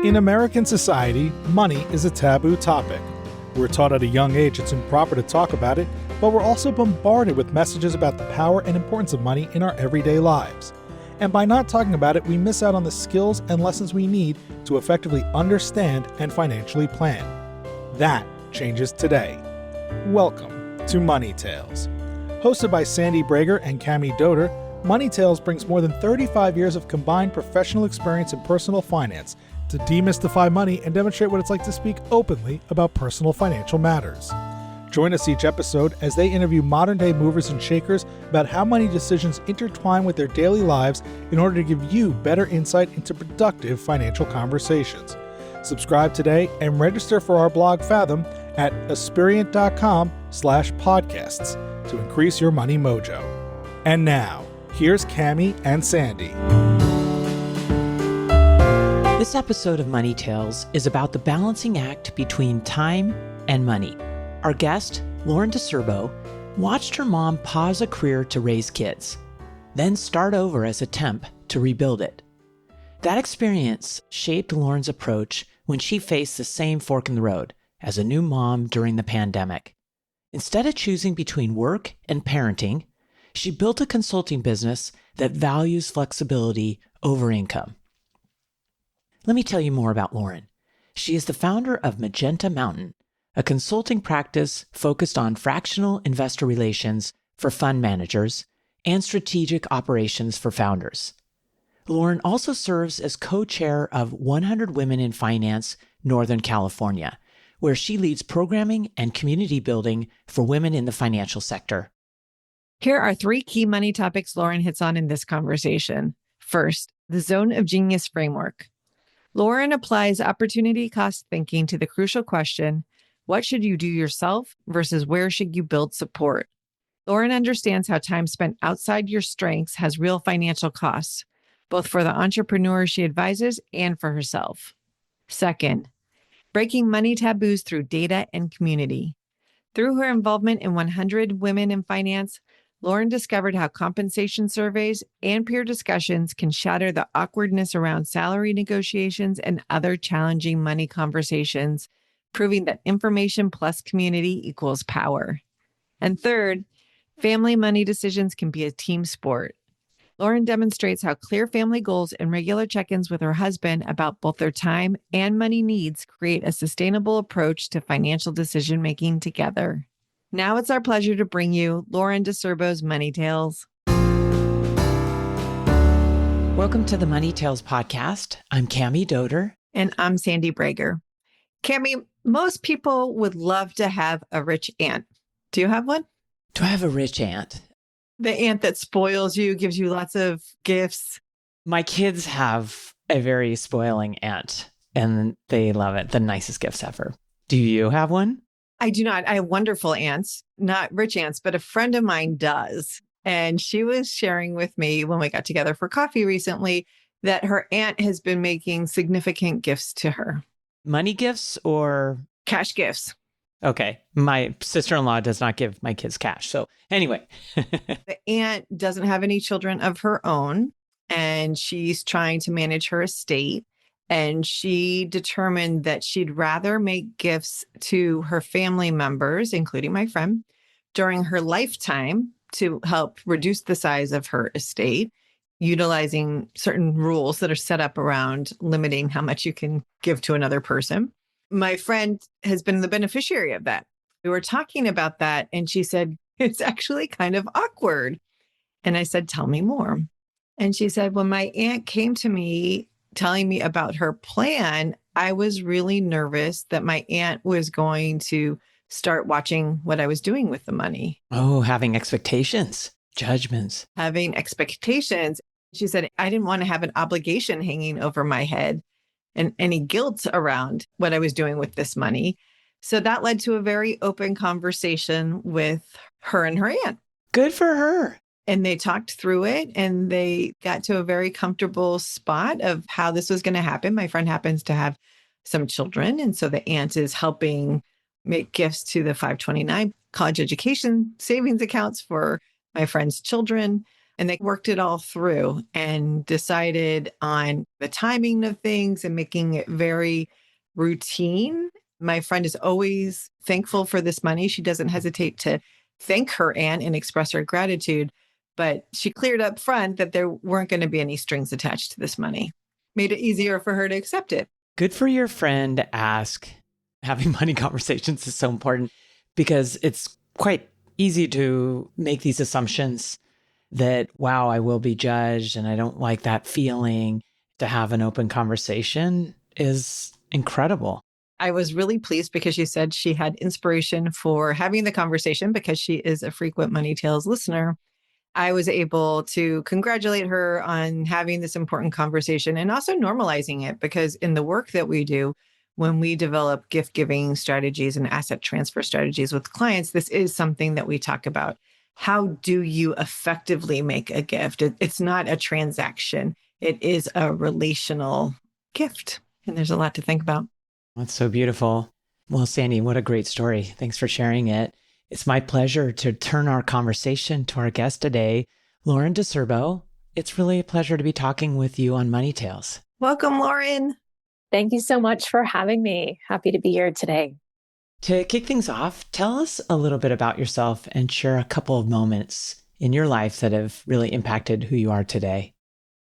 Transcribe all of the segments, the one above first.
In American society, money is a taboo topic. We're taught at a young age it's improper to talk about it, but we're also bombarded with messages about the power and importance of money in our everyday lives. And by not talking about it, we miss out on the skills and lessons we need to effectively understand and financially plan. That changes today. Welcome to Money Tales. Hosted by Sandy Brager and Cami Doder, Money Tales brings more than 35 years of combined professional experience in personal finance to demystify money and demonstrate what it's like to speak openly about personal financial matters. Join us each episode as they interview modern-day movers and shakers about how money decisions intertwine with their daily lives in order to give you better insight into productive financial conversations. Subscribe today and register for our blog Fathom at aspiriant.com/podcasts to increase your money mojo. And now, here's Cami and Sandy. This episode of Money Tales is about the balancing act between time and money. Our guest, Lauren DiCerbo, watched her mom pause a career to raise kids, then start over as a temp to rebuild it. That experience shaped Lauren's approach when she faced the same fork in the road as a new mom during the pandemic. Instead of choosing between work and parenting, she built a consulting business that values flexibility over income. Let me tell you more about Lauren. She is the founder of Magenta Mountain, a consulting practice focused on fractional investor relations for fund managers and strategic operations for founders. Lauren also serves as co-chair of 100 Women in Finance, Northern California, where she leads programming and community building for women in the financial sector. Here are 3 key money topics Lauren hits on in this conversation. First, the zone of genius framework. Lauren applies opportunity cost thinking to the crucial question, what should you do yourself versus where should you build support? Lauren understands how time spent outside your strengths has real financial costs, both for the entrepreneur she advises and for herself. Second, breaking money taboos through data and community. Through her involvement in 100 Women in Finance, Lauren discovered how compensation surveys and peer discussions can shatter the awkwardness around salary negotiations and other challenging money conversations, proving that information plus community equals power. And third, family money decisions can be a team sport. Lauren demonstrates how clear family goals and regular check-ins with her husband about both their time and money needs create a sustainable approach to financial decision-making together. Now it's our pleasure to bring you Lauren DiCerbo's Money Tales. Welcome to the Money Tales podcast. I'm Cami Doder. And I'm Sandy Brager. Cami, most people would love to have a rich aunt. Do you have one? Do I have a rich aunt? The aunt that spoils you, gives you lots of gifts. My kids have a very spoiling aunt, and they love it. The nicest gifts ever. Do you have one? I do not. I have wonderful aunts, not rich aunts, but a friend of mine does. And she was sharing with me when we got together for coffee recently that her aunt has been making significant gifts to her. Money gifts or? Cash gifts. Okay. My sister-in-law does not give my kids cash. So anyway. The aunt doesn't have any children of her own, and she's trying to manage her estate. And she determined that she'd rather make gifts to her family members, including my friend, during her lifetime to help reduce the size of her estate, utilizing certain rules that are set up around limiting how much you can give to another person. My friend has been the beneficiary of that. We were talking about that, and she said, it's actually kind of awkward. And I said, tell me more. And she said, when my aunt came to me telling me about her plan, I was really nervous that my aunt was going to start watching what I was doing with the money. Oh, having expectations, judgments. Having expectations. She said, I didn't want to have an obligation hanging over my head and any guilt around what I was doing with this money. So that led to a very open conversation with her and her aunt. Good for her. And they talked through it and they got to a very comfortable spot of how this was going to happen. My friend happens to have some children. And so the aunt is helping make gifts to the 529 college education savings accounts for my friend's children. And they worked it all through and decided on the timing of things and making it very routine. My friend is always thankful for this money. She doesn't hesitate to thank her aunt and express her gratitude, but she cleared up front that there weren't going to be any strings attached to this money. Made it easier for her to accept it. Good for your friend to ask. Having money conversations is so important because it's quite easy to make these assumptions that, wow, I will be judged and I don't like that feeling. To have an open conversation is incredible. I was really pleased because she said she had inspiration for having the conversation because she is a frequent Money Tales listener. I was able to congratulate her on having this important conversation and also normalizing it because in the work that we do, when we develop gift giving strategies and asset transfer strategies with clients, this is something that we talk about. How do you effectively make a gift? It's not a transaction. It is a relational gift. And there's a lot to think about. That's so beautiful. Well, Sandy, what a great story. Thanks for sharing it. It's my pleasure to turn our conversation to our guest today, Lauren DiCerbo. It's really a pleasure to be talking with you on Money Tales. Welcome, Lauren. Thank you so much for having me. Happy to be here today. To kick things off, tell us a little bit about yourself and share a couple of moments in your life that have really impacted who you are today.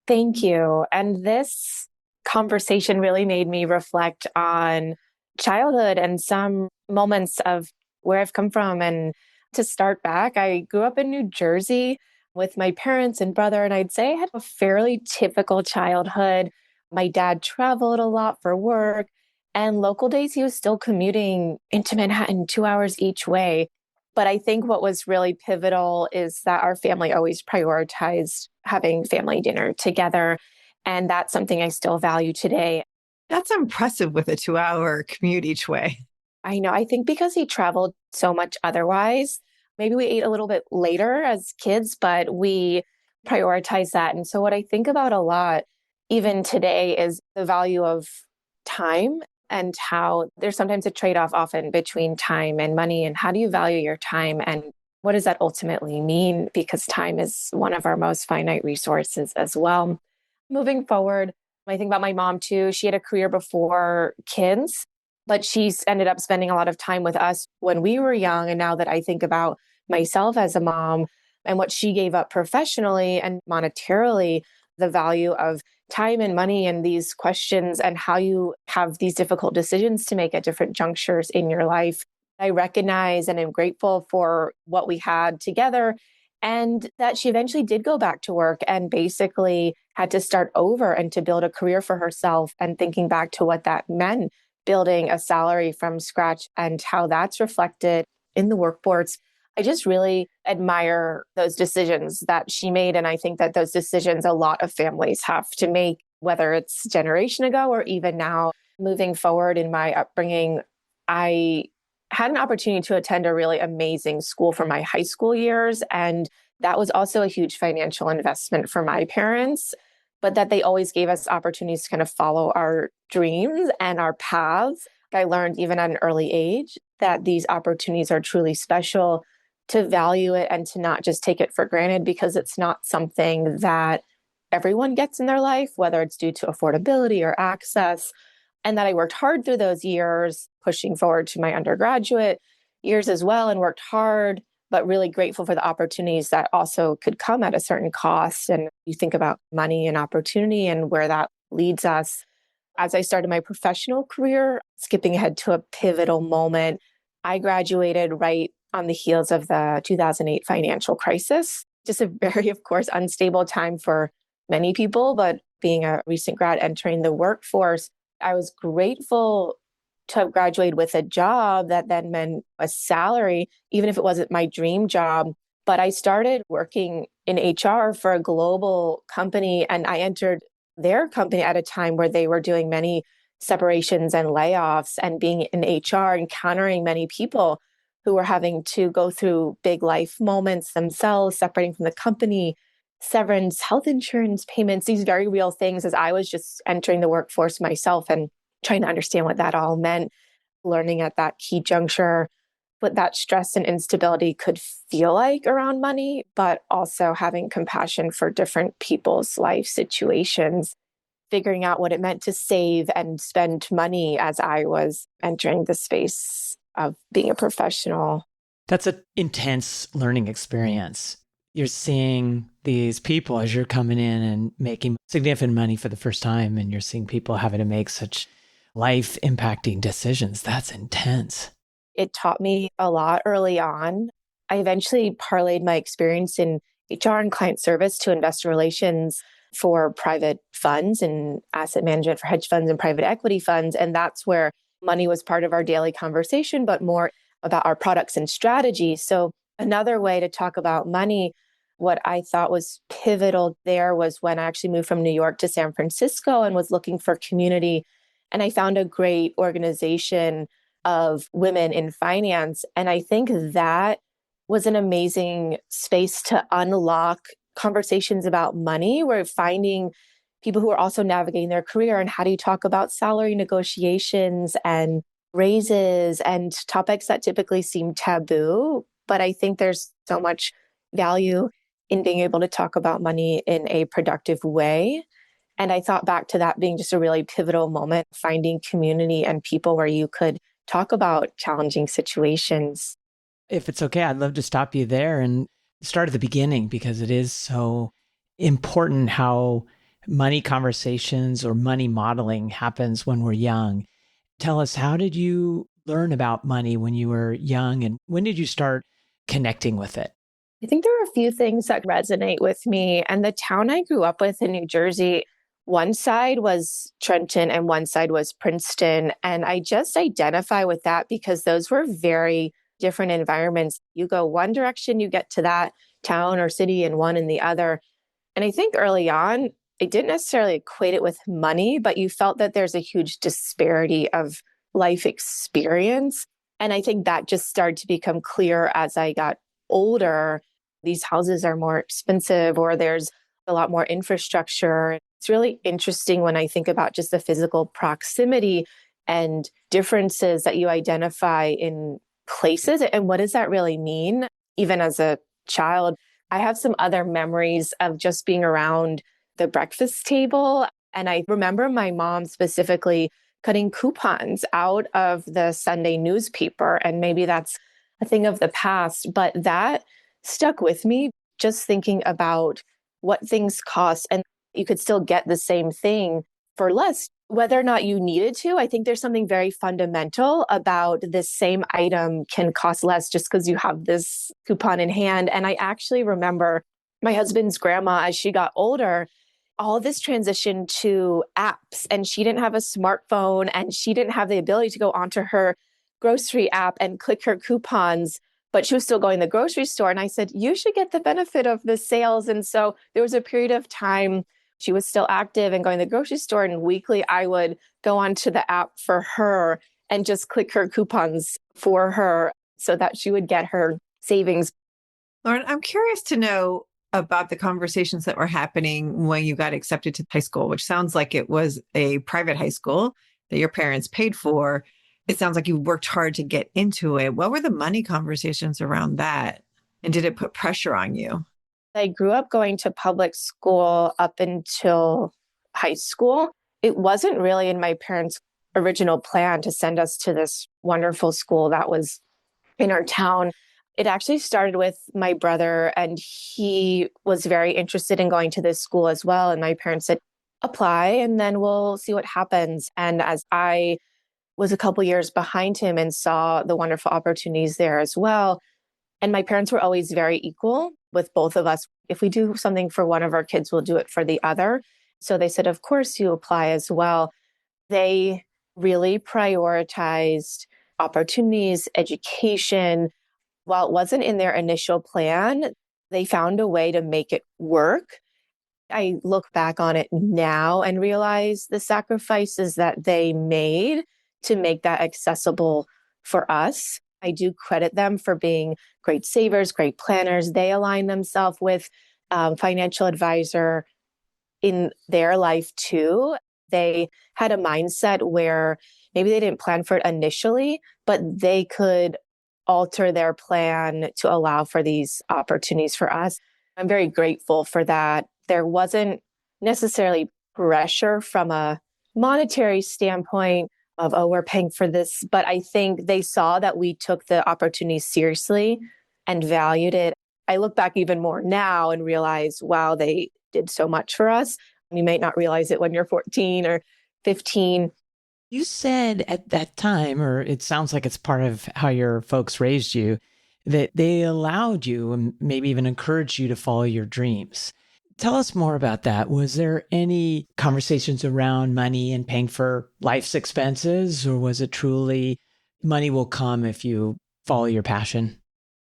Thank you. And this conversation really made me reflect on childhood and some moments of where I've come from. And to start back, I grew up in New Jersey with my parents and brother, and I'd say I had a fairly typical childhood. My dad traveled a lot for work, and local days he was still commuting into Manhattan 2 hours each way. But I think what was really pivotal is that our family always prioritized having family dinner together. And that's something I still value today. That's impressive with a 2-hour commute each way. I know. I think because he traveled so much otherwise, maybe we ate a little bit later as kids, but we prioritize that. And so what I think about a lot, even today, is the value of time and how there's sometimes a trade-off often between time and money. And how do you value your time? And what does that ultimately mean? Because time is one of our most finite resources as well. Moving forward, I think about my mom too. She had a career before kids, but she's ended up spending a lot of time with us when we were young. And now that I think about myself as a mom and what she gave up professionally and monetarily, the value of time and money and these questions and how you have these difficult decisions to make at different junctures in your life, I recognize and am grateful for what we had together. And that she eventually did go back to work and basically had to start over and to build a career for herself. And thinking back to what that meant, building a salary from scratch and how that's reflected in the workforce, I just really admire those decisions that she made. And I think that those decisions a lot of families have to make, whether it's generation ago or even now. Moving forward in my upbringing, I had an opportunity to attend a really amazing school for my high school years. And that was also a huge financial investment for my parents, but that they always gave us opportunities to kind of follow our dreams and our paths. I learned even at an early age that these opportunities are truly special, to value it and to not just take it for granted, because it's not something that everyone gets in their life, whether it's due to affordability or access. And that I worked hard through those years, pushing forward to my undergraduate years as well, and worked hard, but really grateful for the opportunities that also could come at a certain cost. And you think about money and opportunity and where that leads us. As I started my professional career, skipping ahead to a pivotal moment, I graduated right on the heels of the 2008 financial crisis. Just a very, of course, unstable time for many people, but being a recent grad entering the workforce, I was grateful to have graduated with a job that then meant a salary, even if it wasn't my dream job. But I started working in HR for a global company, and I entered their company at a time where they were doing many separations and layoffs, and being in HR, encountering many people who were having to go through big life moments themselves, separating from the company, severance, health insurance payments, these very real things, as I was just entering the workforce myself and trying to understand what that all meant, learning at that key juncture what that stress and instability could feel like around money, but also having compassion for different people's life situations, figuring out what it meant to save and spend money as I was entering the space of being a professional. That's an intense learning experience. You're seeing these people as you're coming in and making significant money for the first time, and you're seeing people having to make such life impacting decisions. That's intense. It taught me a lot early on. I eventually parlayed my experience in HR and client service to investor relations for private funds and asset management for hedge funds and private equity funds. And that's where money was part of our daily conversation, but more about our products and strategy. So another way to talk about money, what I thought was pivotal there was when I actually moved from New York to San Francisco and was looking for community. And I found a great organization of women in finance. And I think that was an amazing space to unlock conversations about money. We're finding people who are also navigating their career and how do you talk about salary negotiations and raises and topics that typically seem taboo. But I think there's so much value in being able to talk about money in a productive way. And I thought back to that being just a really pivotal moment, finding community and people where you could talk about challenging situations. If it's okay, I'd love to stop you there and start at the beginning, because it is so important how money conversations or money modeling happens when we're young. Tell us, how did you learn about money when you were young, and when did you start connecting with it? I think there are a few things that resonate with me. And the town I grew up with in New Jersey, one side was Trenton and one side was Princeton. And I just identify with that because those were very different environments. You go one direction, you get to that town or city, and one in the other. And I think early on, I didn't necessarily equate it with money, but you felt that there's a huge disparity of life experience. And I think that just started to become clear as I got older. These houses are more expensive, or there's a lot more infrastructure. It's really interesting when I think about just the physical proximity and differences that you identify in places. And what does that really mean? Even as a child, I have some other memories of just being around the breakfast table. And I remember my mom specifically cutting coupons out of the Sunday newspaper. And maybe that's a thing of the past, but that stuck with me, just thinking about what things cost. And you could still get the same thing for less, whether or not you needed to. I think there's something very fundamental about this same item can cost less just because you have this coupon in hand. And I actually remember my husband's grandma, as she got older, all this transition to apps, and she didn't have a smartphone and she didn't have the ability to go onto her grocery app and click her coupons, but she was still going to the grocery store. And I said, you should get the benefit of the sales. And so there was a period of time she was still active and going to the grocery store, and weekly I would go onto the app for her and just click her coupons for her so that she would get her savings. Lauren, I'm curious to know about the conversations that were happening when you got accepted to high school, which sounds like it was a private high school that your parents paid for. It sounds like you worked hard to get into it. What were the money conversations around that? And did it put pressure on you? I grew up going to public school up until high school. It wasn't really in my parents' original plan to send us to this wonderful school that was in our town. It actually started with my brother, and he was very interested in going to this school as well. And my parents said, apply and then we'll see what happens. And as I was a couple years behind him and saw the wonderful opportunities there as well. And my parents were always very equal with both of us. If we do something for one of our kids, we'll do it for the other. So they said, of course, you apply as well. They really prioritized opportunities, education. While it wasn't in their initial plan, they found a way to make it work. I look back on it now and realize the sacrifices that they made to make that accessible for us. I do credit them for being great savers, great planners. They align themselves with a financial advisor in their life too. They had a mindset where maybe they didn't plan for it initially, but they could alter their plan to allow for these opportunities for us. I'm very grateful for that. There wasn't necessarily pressure from a monetary standpoint of, oh, we're paying for this. But I think they saw that we took the opportunity seriously and valued it. I look back even more now and realize, wow, they did so much for us. You might not realize it when you're 14 or 15. You said at that time, or it sounds like it's part of how your folks raised you, that they allowed you and maybe even encouraged you to follow your dreams. Tell us more about that. Was there any conversations around money and paying for life's expenses, or was it truly money will come if you follow your passion?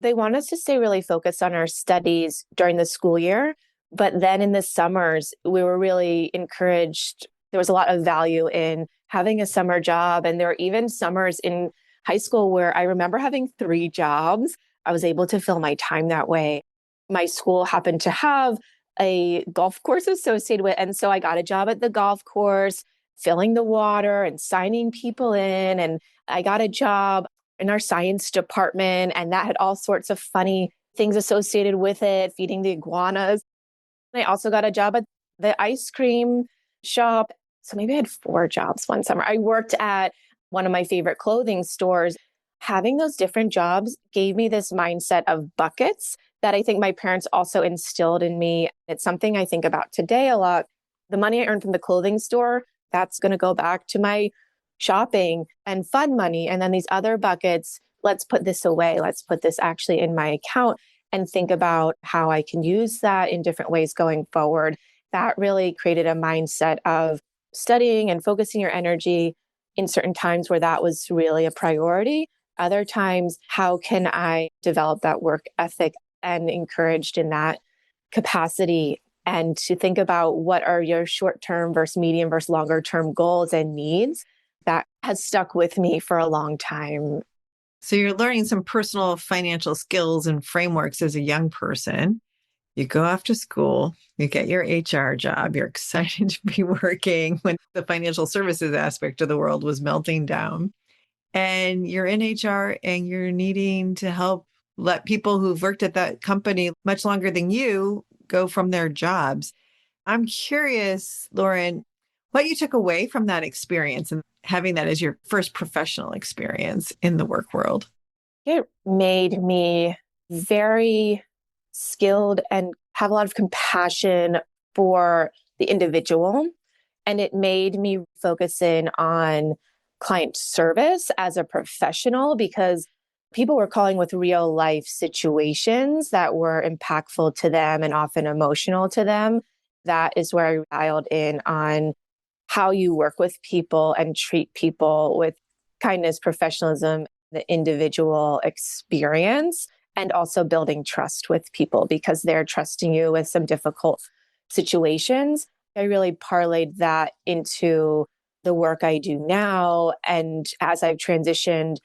They want us to stay really focused on our studies during the school year. But then in the summers, we were really encouraged. There was a lot of value in having a summer job. And there were even summers in high school where I remember having 3 jobs. I was able to fill my time that way. My school happened to have a golf course associated with it. And so I got a job at the golf course, filling the water and signing people in. And I got a job in our science department, and that had all sorts of funny things associated with it, feeding the iguanas. I also got a job at the ice cream shop. So maybe I had 4 jobs one summer. I worked at one of my favorite clothing stores. Having those different jobs gave me this mindset of buckets that I think my parents also instilled in me. It's something I think about today a lot. The money I earned from the clothing store, that's going to go back to my shopping and fun money. And then these other buckets, let's put this away. Let's put this actually in my account and think about how I can use that in different ways going forward. That really created a mindset of studying and focusing your energy in certain times where that was really a priority. Other times, how can I develop that work ethic and encouraged in that capacity, and to think about what are your short-term versus medium versus longer term goals and needs. That has stuck with me for a long time. So you're learning some personal financial skills and frameworks as a young person. You go off to school, you get your HR job, you're excited to be working when the financial services aspect of the world was melting down. And you're in HR and you're needing to help let people who've worked at that company much longer than you go from their jobs. I'm curious, Lauren, what you took away from that experience and having that as your first professional experience in the work world. It made me very skilled and have a lot of compassion for the individual. And it made me focus in on client service as a professional, because people were calling with real life situations that were impactful to them and often emotional to them. That is where I dialed in on how you work with people and treat people with kindness, professionalism, the individual experience, and also building trust with people because they're trusting you with some difficult situations. I really parlayed that into the work I do now. And as I've transitioned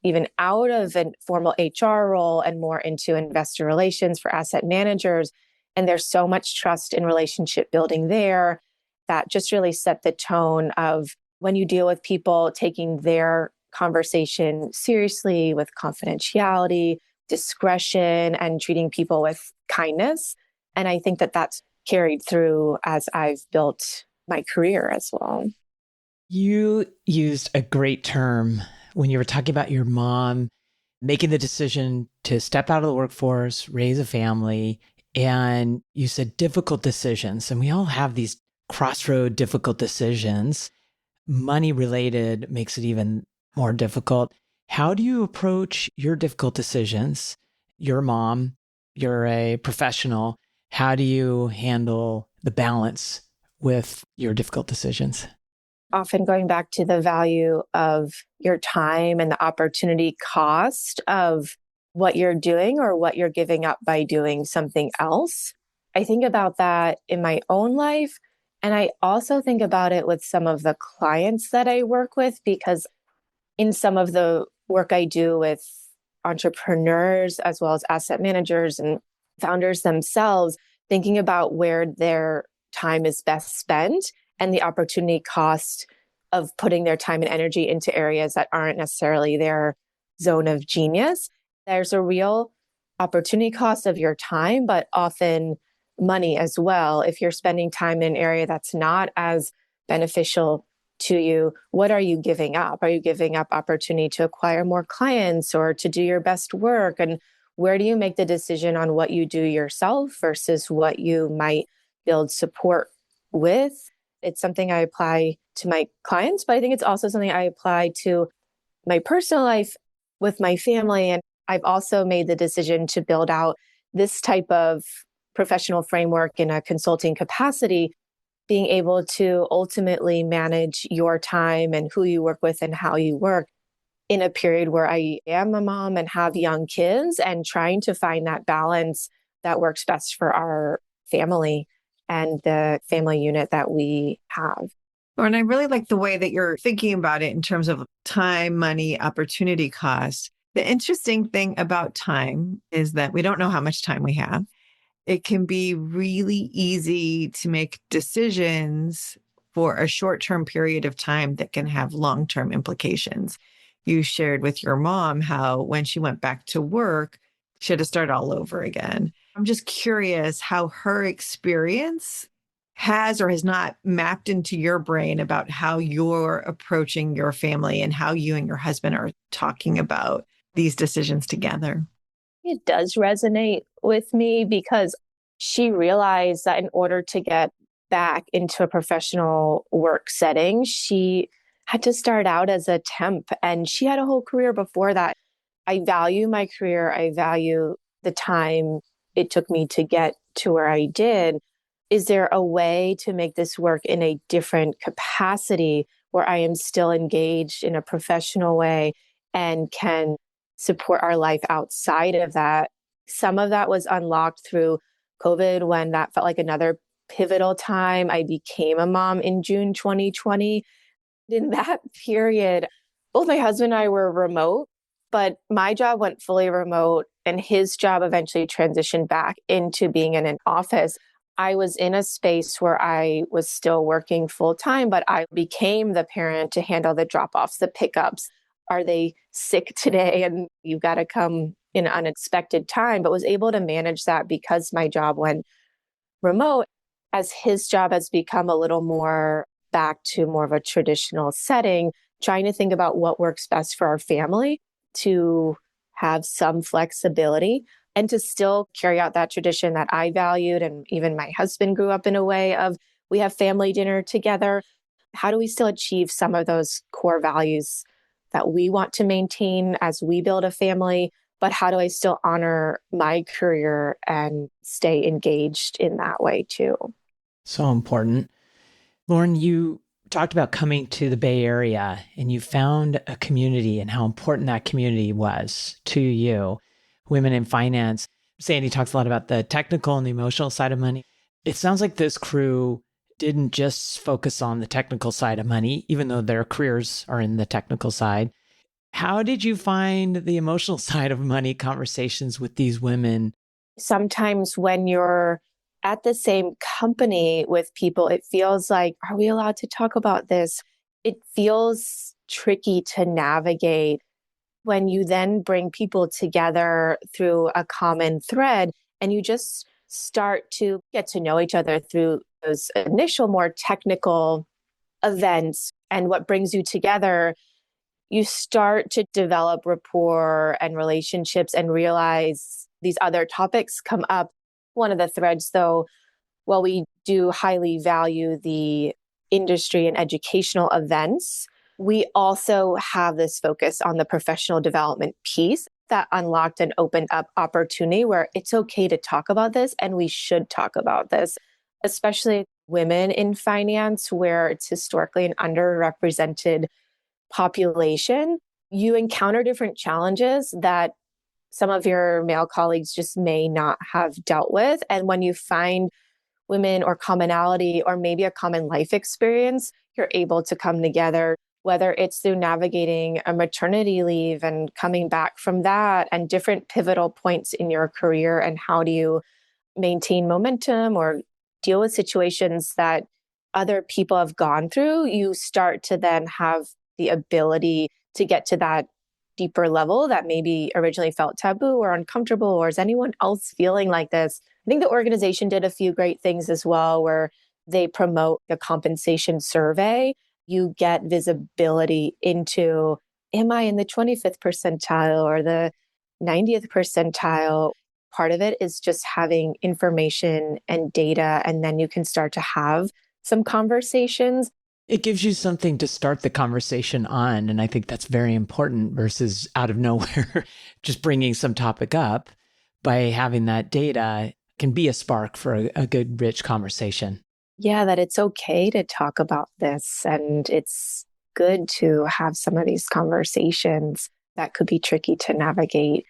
even out of a formal HR role and more into investor relations for asset managers, and there's so much trust and relationship building there, that just really set the tone of when you deal with people, taking their conversation seriously with confidentiality, discretion, and treating people with kindness. And I think that that's carried through as I've built my career as well. You used a great term when you were talking about your mom making the decision to step out of the workforce, raise a family, and you said difficult decisions. And we all have these crossroad difficult decisions. Money related makes it even more difficult. How do you approach your difficult decisions? You're a mom, you're a professional. How do you handle the balance with your difficult decisions? Often going back to the value of your time and the opportunity cost of what you're doing or what you're giving up by doing something else. I think about that in my own life. And I also think about it with some of the clients that I work with, because in some of the work I do with entrepreneurs, as well as asset managers and founders themselves, thinking about where their time is best spent and the opportunity cost of putting their time and energy into areas that aren't necessarily their zone of genius, there's a real opportunity cost of your time, but often money as well. If you're spending time in an area that's not as beneficial to you, what are you giving up? Are you giving up opportunity to acquire more clients or to do your best work? And where do you make the decision on what you do yourself versus what you might build support with? It's something I apply to my clients, but I think it's also something I apply to my personal life with my family. And I've also made the decision to build out this type of professional framework in a consulting capacity, being able to ultimately manage your time and who you work with and how you work in a period where I am a mom and have young kids, and trying to find that balance that works best for our family and the family unit that we have. Lauren, I really like the way that you're thinking about it in terms of time, money, opportunity cost. The interesting thing about time is that we don't know how much time we have. It can be really easy to make decisions for a short-term period of time that can have long-term implications. You shared with your mom how when she went back to work, she had to start all over again. I'm just curious how her experience has or has not mapped into your brain about how you're approaching your family and how you and your husband are talking about these decisions together. It does resonate with me because she realized that in order to get back into a professional work setting, she had to start out as a temp, and she had a whole career before that. I value my career. I value the time it took me to get to where I did. Is there a way to make this work in a different capacity where I am still engaged in a professional way and can support our life outside of that? Some of that was unlocked through COVID when that felt like another pivotal time. I became a mom in June 2020. In that period, both my husband and I were remote, but my job went fully remote and his job eventually transitioned back into being in an office. I was in a space where I was still working full time, but I became the parent to handle the drop offs, the pickups. Are they sick today? And you've got to come in an unexpected time, but was able to manage that because my job went remote. As his job has become a little more back to more of a traditional setting, trying to think about what works best for our family to have some flexibility and to still carry out that tradition that I valued. And even my husband grew up in a way of we have family dinner together. How do we still achieve some of those core values that we want to maintain as we build a family? But how do I still honor my career and stay engaged in that way too? So important. Lauren, you talked about coming to the Bay Area and you found a community and how important that community was to you. Women in finance. Sandy talks a lot about the technical and the emotional side of money. It sounds like this crew didn't just focus on the technical side of money, even though their careers are in the technical side. How did you find the emotional side of money conversations with these women? Sometimes when you're at the same company with people, it feels like, are we allowed to talk about this? It feels tricky to navigate when you then bring people together through a common thread and you just start to get to know each other through those initial, more technical events. And what brings you together, you start to develop rapport and relationships and realize these other topics come up. One of the threads, though, while we do highly value the industry and educational events, we also have this focus on the professional development piece that unlocked and opened up opportunity where it's okay to talk about this and we should talk about this, especially women in finance, where it's historically an underrepresented population. You encounter different challenges that some of your male colleagues just may not have dealt with. And when you find women or commonality or maybe a common life experience, you're able to come together, whether it's through navigating a maternity leave and coming back from that and different pivotal points in your career and how do you maintain momentum or deal with situations that other people have gone through. You start to then have the ability to get to that deeper level that maybe originally felt taboo or uncomfortable, or is anyone else feeling like this? I think the organization did a few great things as well, where they promote the compensation survey. You get visibility into, am I in the 25th percentile or the 90th percentile? Part of it is just having information and data, and then you can start to have some conversations. It gives you something to start the conversation on. And I think that's very important versus out of nowhere, just bringing some topic up. By having that data can be a spark for a good, rich conversation. Yeah, that it's okay to talk about this. And it's good to have some of these conversations that could be tricky to navigate,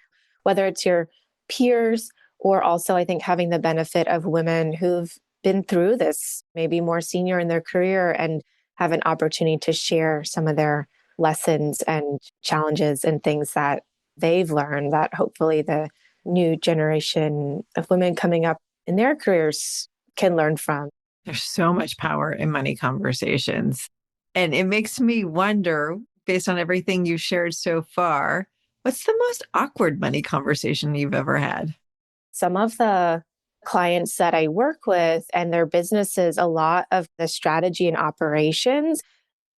whether it's your peers or also, I think, having the benefit of women who've been through this, maybe more senior in their career, and have an opportunity to share some of their lessons and challenges and things that they've learned that hopefully the new generation of women coming up in their careers can learn from. There's so much power in money conversations. And it makes me wonder, based on everything you shared so far, what's the most awkward money conversation you've ever had? Some of the clients that I work with and their businesses, a lot of the strategy and operations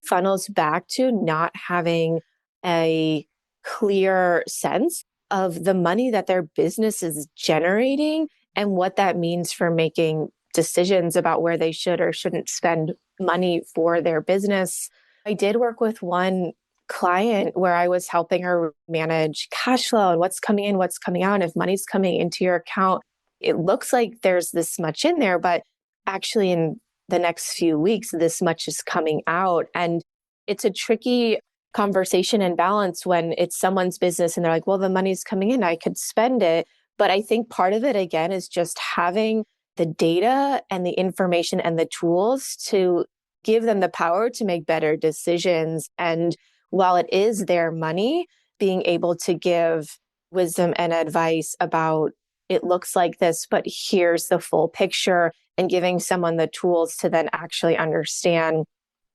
funnels back to not having a clear sense of the money that their business is generating and what that means for making decisions about where they should or shouldn't spend money for their business. I did work with one client where I was helping her manage cash flow and what's coming in, what's coming out. And if money's coming into your account, it looks like there's this much in there, but actually in the next few weeks, this much is coming out. And it's a tricky conversation and balance when it's someone's business and they're like, well, the money's coming in, I could spend it. But I think part of it, again, is just having the data and the information and the tools to give them the power to make better decisions. And while it is their money, being able to give wisdom and advice about, it looks like this, but here's the full picture, and giving someone the tools to then actually understand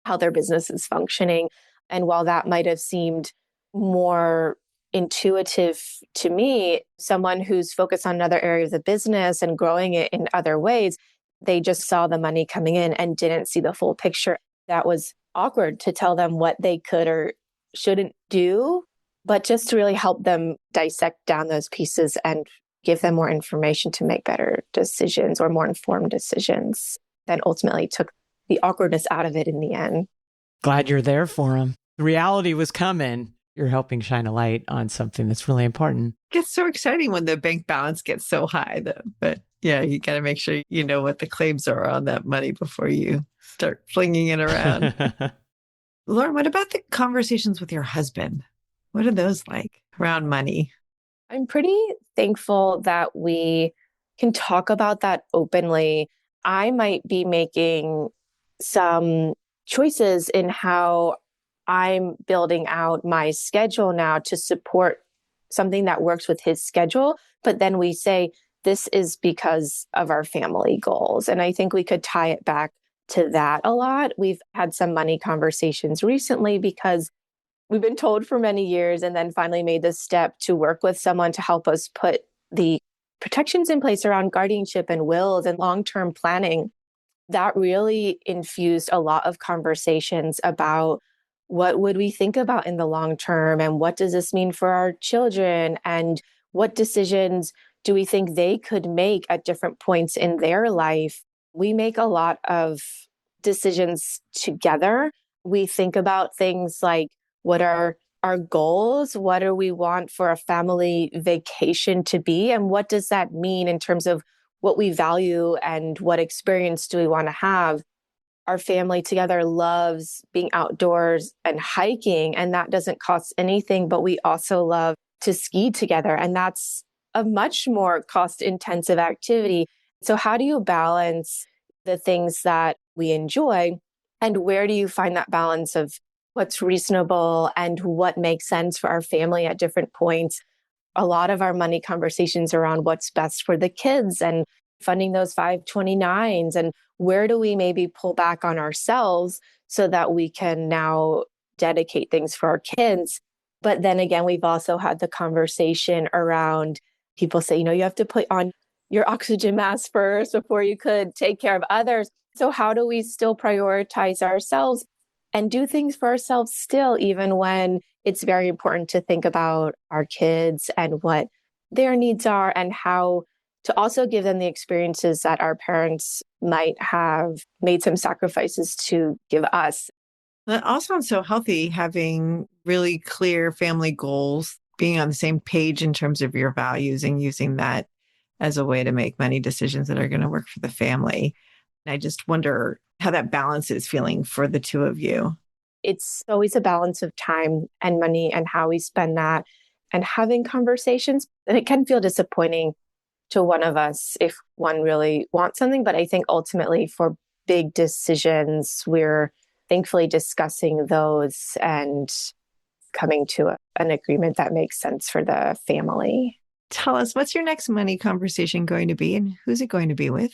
how their business is functioning. And while that might have seemed more intuitive to me, someone who's focused on another area of the business and growing it in other ways, they just saw the money coming in and didn't see the full picture. That was awkward to tell them what they could or shouldn't do, but just to really help them dissect down those pieces and give them more information to make better decisions or more informed decisions that ultimately took the awkwardness out of it in the end. Glad you're there for them. The reality was coming. You're helping shine a light on something that's really important. It gets so exciting when the bank balance gets so high, though. But yeah, you got to make sure you know what the claims are on that money before you start flinging it around. Lauren, what about the conversations with your husband? What are those like around money? I'm pretty thankful that we can talk about that openly. I might be making some choices in how I'm building out my schedule now to support something that works with his schedule. But then we say, this is because of our family goals. And I think we could tie it back to that a lot. We've had some money conversations recently because we've been told for many years and then finally made this step to work with someone to help us put the protections in place around guardianship and wills and long-term planning. That really infused a lot of conversations about what would we think about in the long term and what does this mean for our children and what decisions do we think they could make at different points in their life. We make a lot of decisions together. We think about things like, what are our goals? What do we want for a family vacation to be? And what does that mean in terms of what we value and what experience do we want to have? Our family together loves being outdoors and hiking, and that doesn't cost anything, but we also love to ski together. And that's a much more cost-intensive activity. So how do you balance the things that we enjoy? And where do you find that balance of what's reasonable and what makes sense for our family at different points? A lot of our money conversations around what's best for the kids and funding those 529s and where do we maybe pull back on ourselves so that we can now dedicate things for our kids. But then again, we've also had the conversation around people say, you have to put on your oxygen mask first before you could take care of others. So how do we still prioritize ourselves and do things for ourselves still, even when it's very important to think about our kids and what their needs are and how to also give them the experiences that our parents might have made some sacrifices to give us. That all sounds so healthy, having really clear family goals, being on the same page in terms of your values and using that as a way to make money decisions that are going to work for the family. And I just wonder how that balance is feeling for the two of you. It's always a balance of time and money and how we spend that and having conversations. And it can feel disappointing to one of us if one really wants something. But I think ultimately for big decisions, we're thankfully discussing those and coming to an agreement that makes sense for the family. Tell us, what's your next money conversation going to be and who's it going to be with?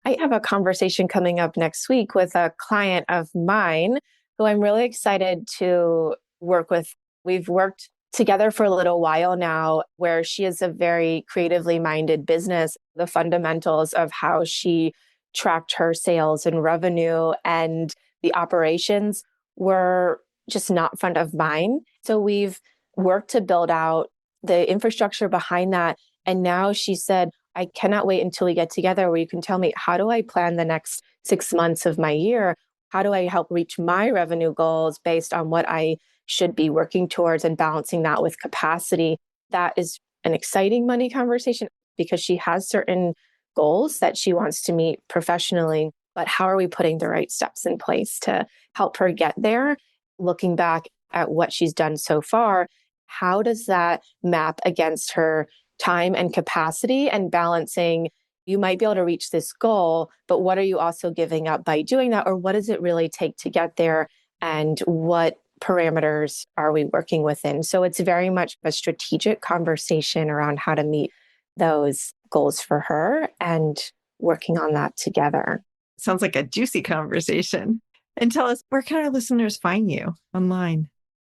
I have a conversation coming up next week with a client of mine who I'm really excited to work with. We've worked together for a little while now, where she is a very creatively minded business. The fundamentals of how she tracked her sales and revenue and the operations were just not front of mind. So we've worked to build out the infrastructure behind that. And now she said, I cannot wait until we get together where you can tell me, how do I plan the next 6 months of my year? How do I help reach my revenue goals based on what I should be working towards and balancing that with capacity? That is an exciting money conversation because she has certain goals that she wants to meet professionally. But how are we putting the right steps in place to help her get there? Looking back at what she's done so far, how does that map against her time and capacity and balancing? You might be able to reach this goal, but what are you also giving up by doing that? Or what does it really take to get there? And what parameters are we working within? So it's very much a strategic conversation around how to meet those goals for her and working on that together. Sounds like a juicy conversation. And tell us, where can our listeners find you online?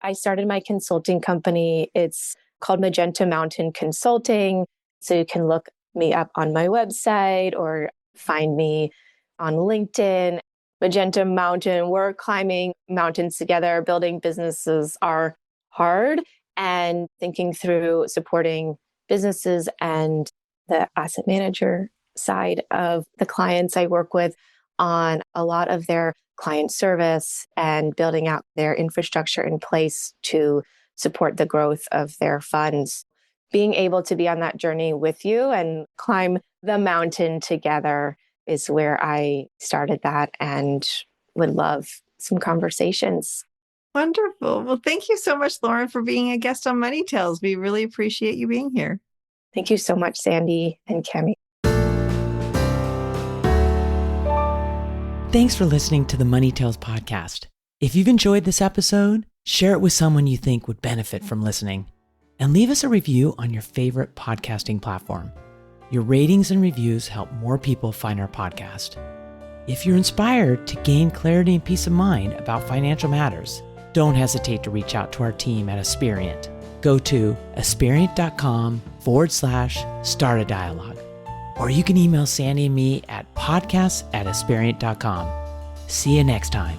I started my consulting company. It's called Magenta Mountain Consulting. So you can look me up on my website or find me on LinkedIn. Magenta Mountain, we're climbing mountains together. Building businesses are hard, and thinking through supporting businesses and the asset manager side of the clients I work with on a lot of their client service and building out their infrastructure in place to support the growth of their funds. Being able to be on that journey with you and climb the mountain together is where I started that and would love some conversations. Wonderful. Well, thank you so much, Lauren, for being a guest on Money Tales. We really appreciate you being here. Thank you so much, Sandy and Cami. Thanks for listening to the Money Tales podcast. If you've enjoyed this episode, share it with someone you think would benefit from listening. And leave us a review on your favorite podcasting platform. Your ratings and reviews help more people find our podcast. If you're inspired to gain clarity and peace of mind about financial matters, don't hesitate to reach out to our team at Aspiriant. Go to aspiriant.com/start a dialogue. Or you can email Sandy and me at podcasts@aspiriant.com. See you next time.